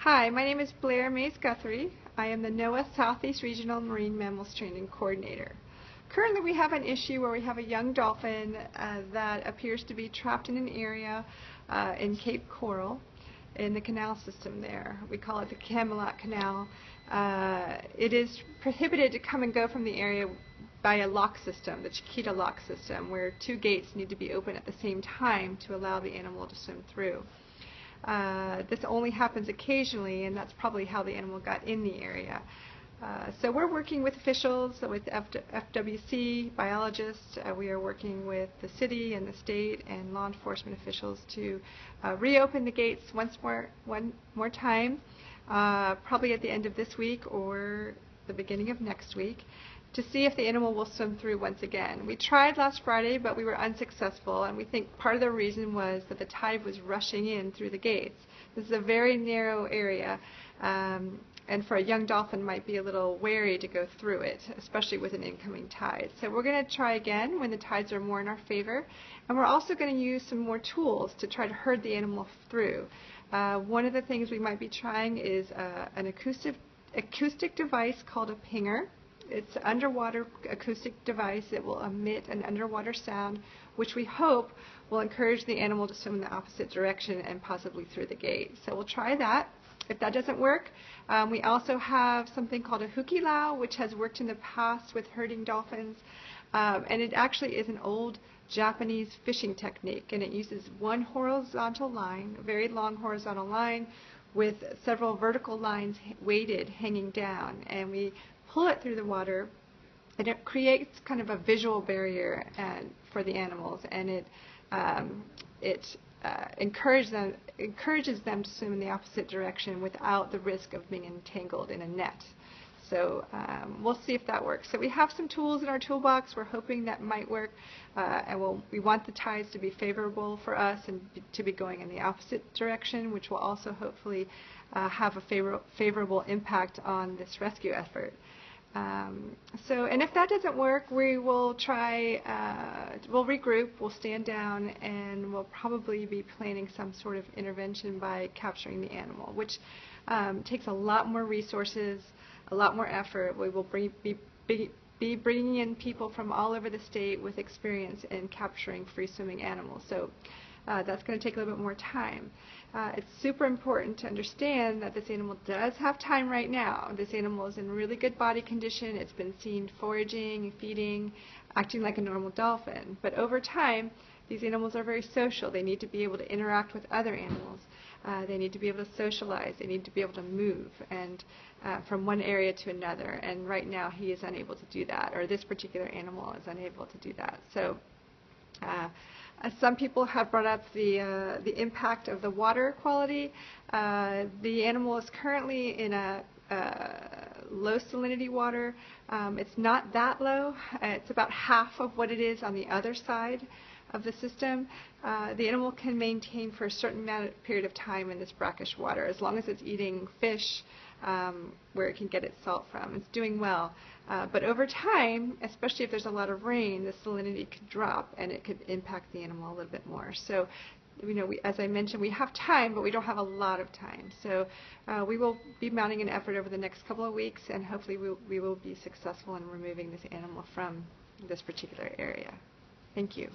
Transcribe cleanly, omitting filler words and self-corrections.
Hi, my name is Blair Mase. I am the NOAA Southeast Regional Marine Mammals Training Coordinator. Currently we have an issue where we have a young dolphin that appears to be trapped in an area in Cape Coral in the canal system there. We call it the Camelot Canal. It is prohibited to come and go from the area by a lock system, the Chiquita lock system, where two gates need to be open at the same time to allow the animal to swim through. This only happens occasionally, and that's probably how the animal got in the area. So we're working with officials, with FWC, biologists. We are working with the city and the state and law enforcement officials to reopen the gates one more time, probably at the end of this week or the beginning of next week, to see if the animal will swim through once again. We tried last Friday, but we were unsuccessful, and we think part of the reason was that the tide was rushing in through the gates. This is a very narrow area, and for a young dolphin might be a little wary to go through it, especially with an incoming tide. So we're going to try again when the tides are more in our favor, and we're also going to use some more tools to try to herd the animal through. One of the things we might be trying is an acoustic device called a pinger. It's an underwater acoustic device. It will emit an underwater sound, which we hope will encourage the animal to swim in the opposite direction and possibly through the gate. So we'll try that. If that doesn't work, we also have something called a hukilau, which has worked in the past with herding dolphins. And it actually is an old Japanese fishing technique, and it uses one horizontal line, a very long horizontal line, with several vertical lines weighted hanging down. And we pull it through the water, and it creates kind of a visual barrier for the animals, and it encourages them to swim in the opposite direction without the risk of being entangled in a net. So we'll see if that works. So we have some tools in our toolbox. We're hoping that might work, and we want the tides to be favorable for us and to be going in the opposite direction, which will also hopefully have a favorable impact on this rescue effort. And if that doesn't work, we will try, we'll regroup, we'll stand down, and we'll probably be planning some sort of intervention by capturing the animal, which takes a lot more resources, a lot more effort. We will be bringing in people from all over the state with experience in capturing free-swimming animals. So that's going to take a little bit more time. It's super important to understand that this animal does have time right now. This animal is in really good body condition. It's been seen foraging, feeding, acting like a normal dolphin. But over time, these animals are very social. They need to be able to interact with other animals. They need to be able to socialize. They need to be able to move and from one area to another. And right now, he is unable to do that, or this particular animal is unable to do that. So some people have brought up the impact of the water quality. The animal is currently in a low salinity water. It's not that low. It's about half of what it is on the other side of the system. The animal can maintain for a certain period of time in this brackish water, as long as it's eating fish where it can get its salt from. It's doing well. But over time, especially if there's a lot of rain, the salinity could drop and it could impact the animal a little bit more. So, as I mentioned, we have time, but we don't have a lot of time. So we will be mounting an effort over the next couple of weeks, and hopefully we will be successful in removing this animal from this particular area. Thank you.